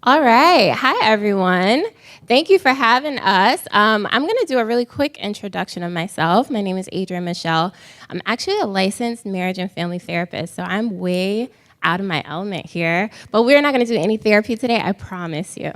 All right. Hi, everyone. Thank you for having us. I'm going to do a really quick introduction of myself. My name is Adrienne Michelle. I'm actually a licensed marriage and family therapist, so I'm way out of my element here. But we're not going to do any therapy today, I promise you.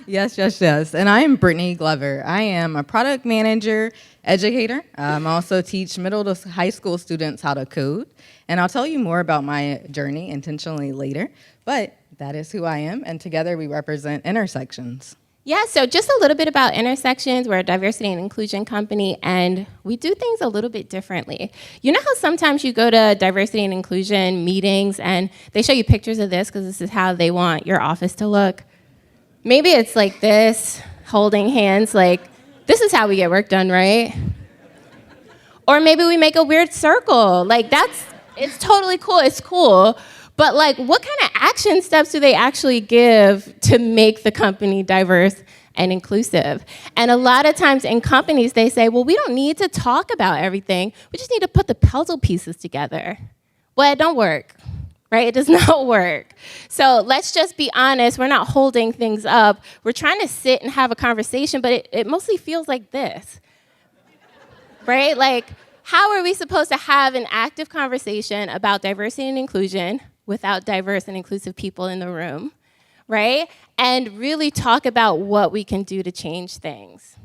Yes. And I am Brittany Glover. I am a product manager, educator. I also teach middle to high school students how to code. And I'll tell you more about my journey intentionally later. But that is who I am. And together we represent Intersections. Yeah, so just a little bit about Intersections. We're a diversity and inclusion company, and we do things a little bit differently. You know how sometimes you go to diversity and inclusion meetings and they show you pictures of this because this is how they want your office to look? Maybe it's like this, holding hands, like, this is how we get work done, right? Or maybe we make a weird circle. Like, it's totally cool, it's cool. But like, what kind of action steps do they actually give to make the company diverse and inclusive? And a lot of times in companies, they say, well, we don't need to talk about everything. We just need to put the puzzle pieces together. Well, it don't work, right? It does not work. So let's just be honest. We're not holding things up. We're trying to sit and have a conversation, but it mostly feels like this, right? Like, how are we supposed to have an active conversation about diversity and inclusion without diverse and inclusive people in the room, right? And really talk about what we can do to change things.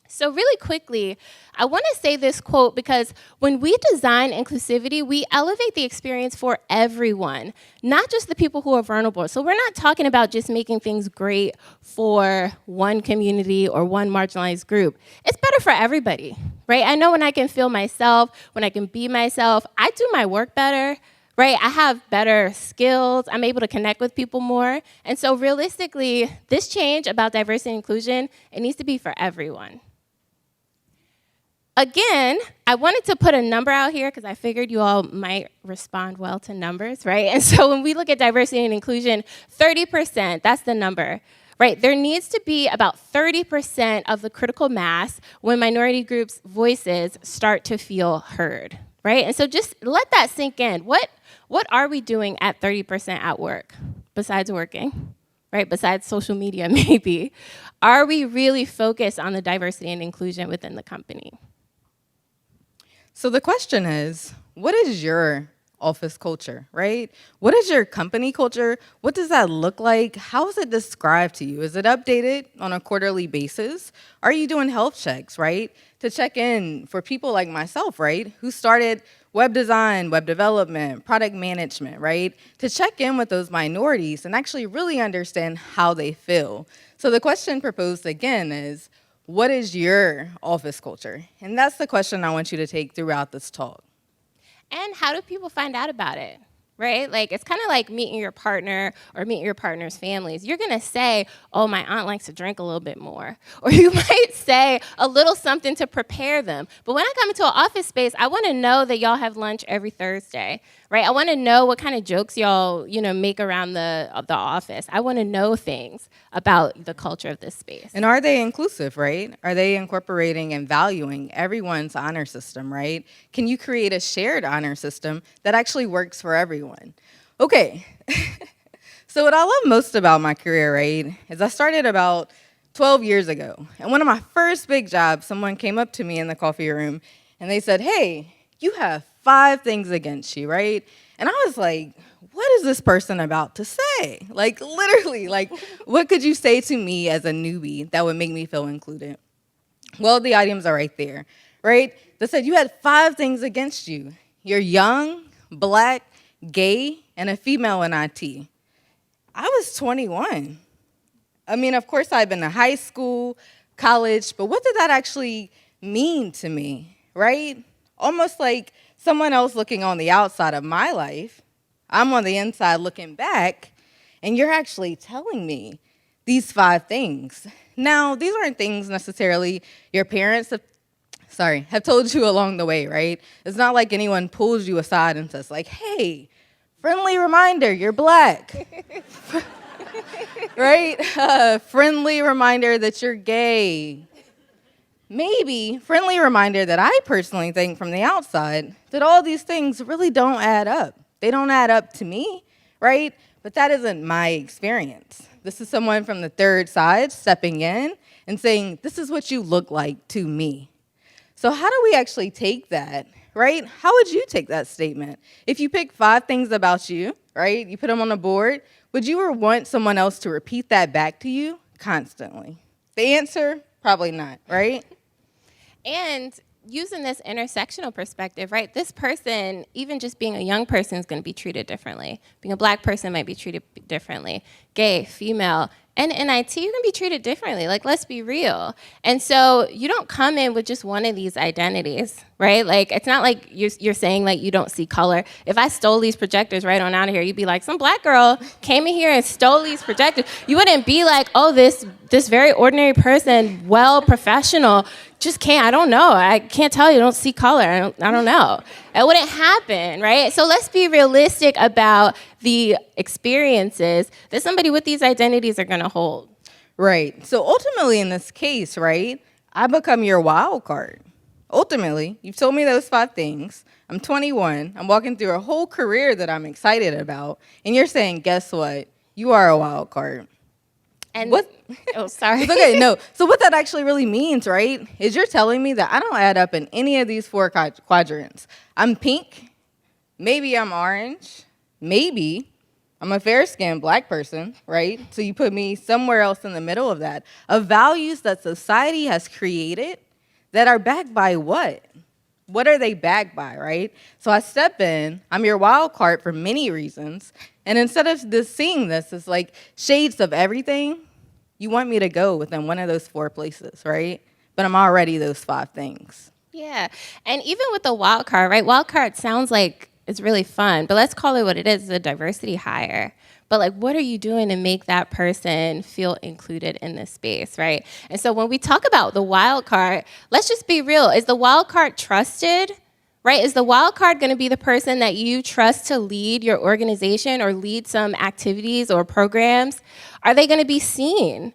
So really quickly, I want to say this quote because when we design inclusivity, we elevate the experience for everyone, not just the people who are vulnerable. So we're not talking about just making things great for one community or one marginalized group. It's better for everybody, right? I know when I can feel myself, when I can be myself, I do my work better, right? I have better skills. I'm able to connect with people more. And so realistically, this change about diversity and inclusion, it needs to be for everyone. Again, I wanted to put a number out here because I figured you all might respond well to numbers, right? And so when we look at diversity and inclusion, 30%, that's the number, right? There needs to be about 30% of the critical mass when minority groups' voices start to feel heard, right? And so just let that sink in. What are we doing at 30% at work besides working, right? Besides social media, maybe. Are we really focused on the diversity and inclusion within the company? So the question is, what is your office culture, right? What is your company culture? What does that look like? How is it described to you? Is it updated on a quarterly basis? Are you doing health checks, right? To check in for people like myself, right? Who started web design, web development, product management, right? To check in with those minorities and actually really understand how they feel. So the question proposed again is, what is your office culture? And that's the question I want you to take throughout this talk. And how do people find out about it, right? Like, it's kind of like meeting your partner or meeting your partner's families. You're going to say, oh, my aunt likes to drink a little bit more. Or you might say a little something to prepare them. But when I come into an office space, I want to know that y'all have lunch every Thursday, right? I want to know what kind of jokes y'all, make around the office. I want to know things about the culture of this space. And are they inclusive, right? Are they incorporating and valuing everyone's honor system, right? Can you create a shared honor system that actually works for everyone? Okay, so what I love most about my career, right, is I started about 12 years ago. And one of my first big jobs, someone came up to me in the coffee room and they said, hey, you have 5 things against you, right? And I was like, what is this person about to say? Like, literally, like, what could you say to me as a newbie that would make me feel included? Well, the items are right there, right? They said you had 5 things against you. You're young, black, gay, and a female in IT. I was 21. I mean, of course, I've been to high school, college, but what did that actually mean to me, right? Almost like someone else looking on the outside of my life. I'm on the inside looking back, and you're actually telling me these 5 things. Now, these aren't things necessarily your parents have told you along the way, right? It's not like anyone pulls you aside and says, like, hey, friendly reminder, you're black. Right? Friendly reminder that you're gay. Maybe friendly reminder that I personally think from the outside that all these things really don't add up. They don't add up to me, right? But that isn't my experience. This is someone from the third side stepping in and saying, this is what you look like to me. So how do we actually take that, right? How would you take that statement? If you pick 5 things about you, right, you put them on a board, would you want someone else to repeat that back to you constantly? The answer, probably not, right? And using this intersectional perspective, right, this person, even just being a young person, is going to be treated differently. Being a black person might be treated differently. Gay, female, and in IT, you're going to be treated differently. Like, let's be real. And so you don't come in with just one of these identities, right? Like, it's not like you're saying, like, you don't see color. If I stole these projectors right on out of here, you'd be like, some black girl came in here and stole these projectors. You wouldn't be like, oh, this very ordinary person, well, professional, just can't, I don't know. I can't tell you, don't see color. I don't know. It wouldn't happen, right? So let's be realistic about the experiences that somebody with these identities are going to hold. Right. So ultimately in this case, right, I become your wild card. Ultimately, you've told me those 5 things. I'm 21. I'm walking through a whole career that I'm excited about. And you're saying, guess what? You are a wild card. And what? Oh, sorry. It's okay, no. So what that actually really means, right, is you're telling me that I don't add up in any of these 4 quadrants. I'm pink. Maybe I'm orange. Maybe I'm a fair-skinned black person, right? So you put me somewhere else in the middle of that, of values that society has created that are backed by what? What are they backed by, right? So I step in, I'm your wild card for many reasons, and instead of seeing this as like shades of everything, you want me to go within one of those 4 places, right? But I'm already those 5 things. Yeah, and even with the wild card, right? Wild card sounds like it's really fun, but let's call it what it is, a diversity hire. But like, what are you doing to make that person feel included in this space, right? And so when we talk about the wild card, let's just be real. Is the wild card trusted, right? Is the wild card going to be the person that you trust to lead your organization or lead some activities or programs? Are they going to be seen?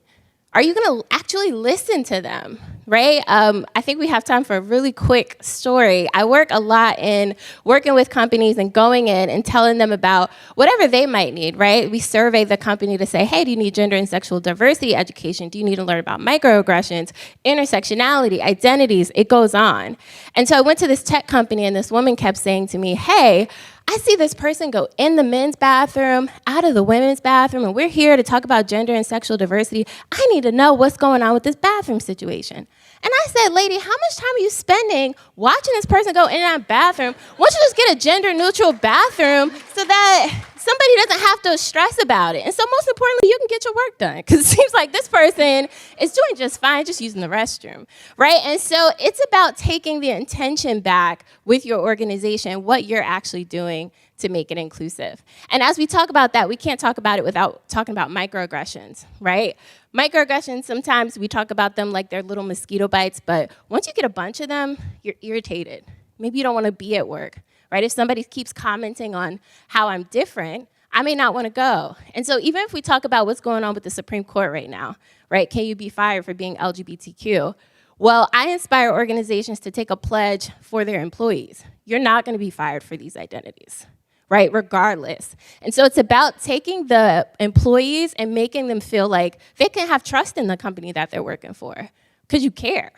Are you going to actually listen to them, right? I think we have time for a really quick story. I work a lot in working with companies and going in and telling them about whatever they might need, right? We survey the company to say, hey, do you need gender and sexual diversity education? Do you need to learn about microaggressions, intersectionality, identities? It goes on. And so I went to this tech company and this woman kept saying to me, hey, I see this person go in the men's bathroom, out of the women's bathroom, and we're here to talk about gender and sexual diversity. I need to know what's going on with this bathroom situation. And I said, lady, how much time are you spending watching this person go in and out of the bathroom? Why don't you just get a gender-neutral bathroom so that somebody doesn't have to stress about it? And so most importantly, you can get your work done, because it seems like this person is doing just fine just using the restroom, right? And so it's about taking the intention back with your organization, what you're actually doing to make it inclusive. And as we talk about that, we can't talk about it without talking about microaggressions, right? Microaggressions, sometimes we talk about them like they're little mosquito bites, but once you get a bunch of them, you're irritated. Maybe you don't want to be at work, right? If somebody keeps commenting on how I'm different, I may not want to go. And so even if we talk about what's going on with the Supreme Court right now, right? Can you be fired for being LGBTQ? Well, I inspire organizations to take a pledge for their employees. You're not going to be fired for these identities, right? Regardless. And so it's about taking the employees and making them feel like they can have trust in the company that they're working for, because you care.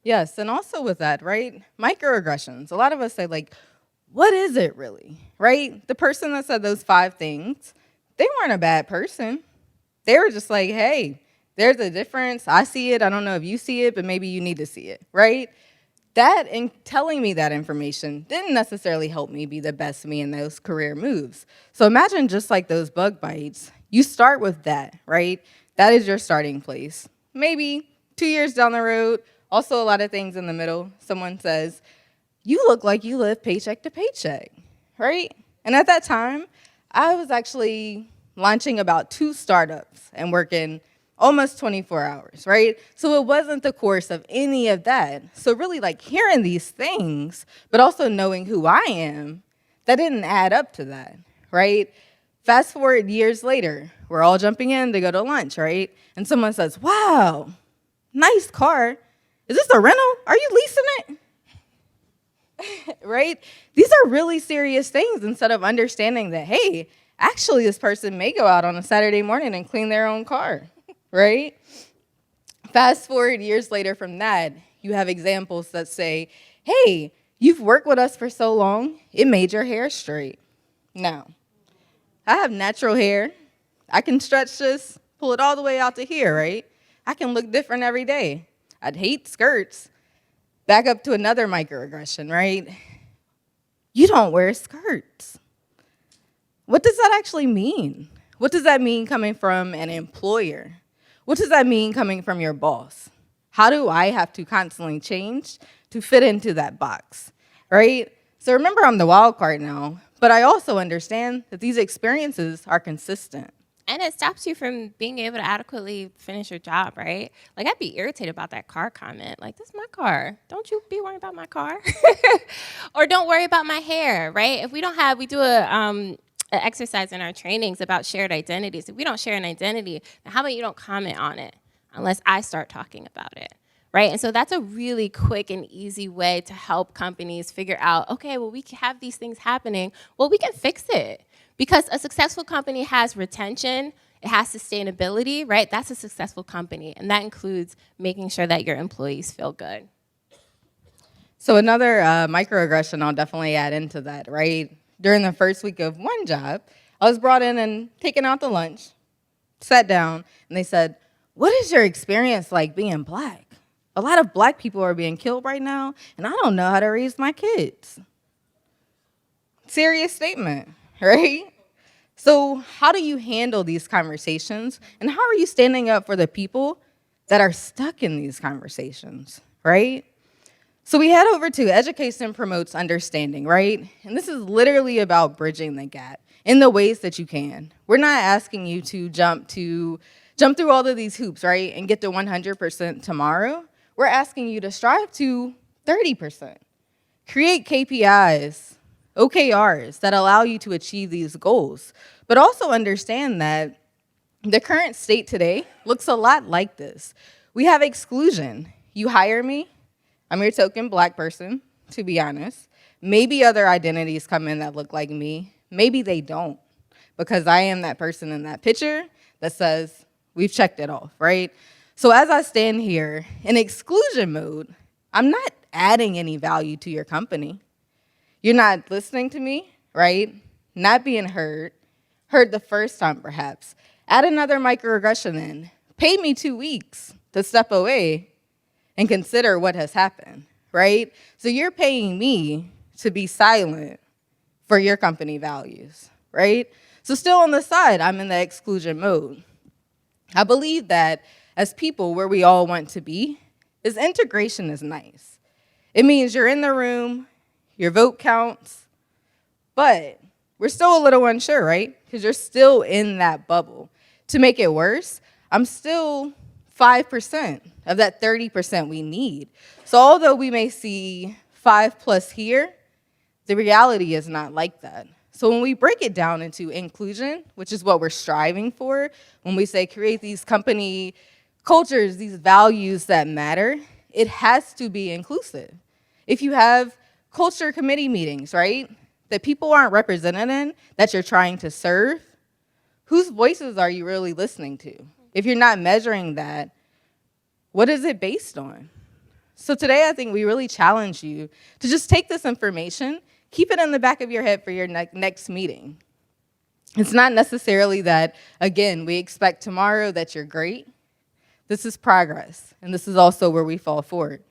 Yes, and also with that, right, microaggressions. A lot of us say, like, what is it really, right? The person that said those 5 things, they weren't a bad person. They were just like, hey, there's a difference. I see it. I don't know if you see it, but maybe you need to see it, right? That and telling me that information didn't necessarily help me be the best me in those career moves. So imagine just like those bug bites, you start with that, right? That is your starting place. Maybe 2 years down the road, also a lot of things in the middle, someone says, you look like you live paycheck to paycheck, right? And at that time, I was actually launching about 2 startups and working almost 24 hours, right? So it wasn't the course of any of that. So really like hearing these things, but also knowing who I am, that didn't add up to that, right? Fast forward years later, we're all jumping in to go to lunch, right? And someone says, wow, nice car. Is this a rental? Are you leasing it? Right? These are really serious things instead of understanding that, hey, Actually, this person may go out on a Saturday morning and clean their own car, right? Fast forward years later from that, you have examples that say, hey, you've worked with us for so long, it made your hair straight. Now, I have natural hair. I can stretch this, pull it all the way out to here, right? I can look different every day. I'd hate skirts. Back up to another microaggression, right? You don't wear skirts. What does that actually mean? What does that mean coming from an employer? What does that mean coming from your boss? How do I have to constantly change to fit into that box, right? So remember, I'm the wild card now, but I also understand that these experiences are consistent. And it stops you from being able to adequately finish your job, right? Like, I'd be irritated about that car comment. Like, this is my car. Don't you be worried about my car. Or don't worry about my hair, right? If we don't have, we do an exercise in our trainings about shared identities. If we don't share an identity, then how about you don't comment on it unless I start talking about it, right? And so that's a really quick and easy way to help companies figure out, okay, well, we have these things happening. Well, we can fix it. Because a successful company has retention, it has sustainability, right? That's a successful company, and that includes making sure that your employees feel good. So another microaggression I'll definitely add into that, right? During the first week of one job, I was brought in and taken out to lunch, sat down, and they said, what is your experience like being Black? A lot of Black people are being killed right now, and I don't know how to raise my kids. Serious statement. Right? So how do you handle these conversations? And how are you standing up for the people that are stuck in these conversations, right? So we head over to Education Promotes Understanding, right? And this is literally about bridging the gap in the ways that you can. We're not asking you to jump through all of these hoops, right, and get to 100% tomorrow. We're asking you to strive to 30%. Create KPIs, OKRs that allow you to achieve these goals, but also understand that the current state today looks a lot like this. We have exclusion. You hire me, I'm your token Black person, to be honest. Maybe other identities come in that look like me. Maybe they don't, because I am that person in that picture that says, we've checked it off, right? So as I stand here in exclusion mode, I'm not adding any value to your company. You're not listening to me, right? Not being heard the first time perhaps. Add another microaggression in. Pay me 2 weeks to step away and consider what has happened, right? So you're paying me to be silent for your company values, right? So still on the side, I'm in the exclusion mode. I believe that as people, where we all want to be, is integration is nice. It means you're in the room, your vote counts, but we're still a little unsure, right? Because you're still in that bubble. To make it worse, I'm still 5% of that 30% we need. So although we may see 5+ here, the reality is not like that. So when we break it down into inclusion, which is what we're striving for, when we say create these company cultures, these values that matter, it has to be inclusive. If you have culture committee meetings, right, that people aren't represented in, that you're trying to serve, whose voices are you really listening to? If you're not measuring that, what is it based on? So today, I think we really challenge you to just take this information, keep it in the back of your head for your next meeting. It's not necessarily that, again, we expect tomorrow that you're great. This is progress, and this is also where we fall forward.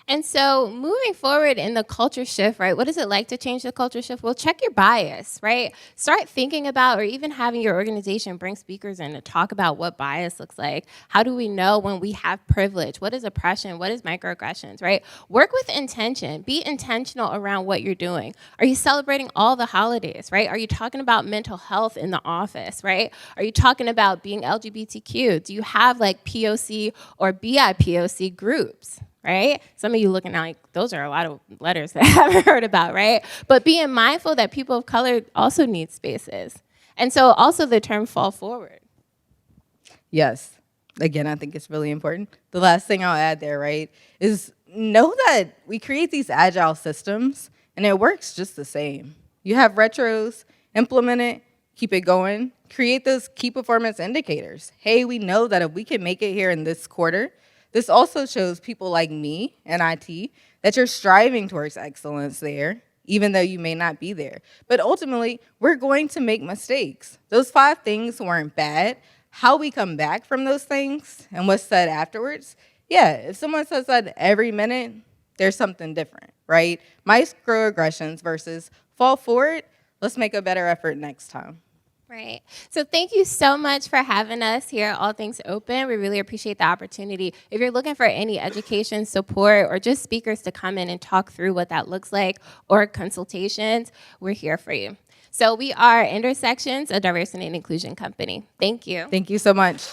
And so moving forward in the culture shift, right, what is it like to change the culture shift? Well, check your bias, right? Start thinking about, or even having your organization bring speakers in to talk about what bias looks like. How do we know when we have privilege? What is oppression? What is microaggressions, right? Work with intention. Be intentional around what you're doing. Are you celebrating all the holidays, right? Are you talking about mental health in the office, right? Are you talking about being LGBTQ? Do you have like POC or BIPOC groups? Right? Some of you looking like those are a lot of letters that I haven't heard about, right? But being mindful that people of color also need spaces. And so also the term fall forward. Yes. Again, I think it's really important. The last thing I'll add there, right, is know that we create these agile systems and it works just the same. You have retros, implement it, keep it going, create those key performance indicators. Hey, we know that if we can make it here in this quarter, this also shows people like me and IT that you're striving towards excellence there, even though you may not be there. But ultimately, we're going to make mistakes. Those 5 things weren't bad. How we come back from those things and what's said afterwards, yeah, if someone says that every minute, there's something different, right? Microaggressions versus fall for it, let's make a better effort next time. Right. So thank you so much for having us here at All Things Open. We really appreciate the opportunity. If you're looking for any education, support, or just speakers to come in and talk through what that looks like, or consultations, we're here for you. So we are Intersections, a diversity and inclusion company. Thank you. Thank you so much.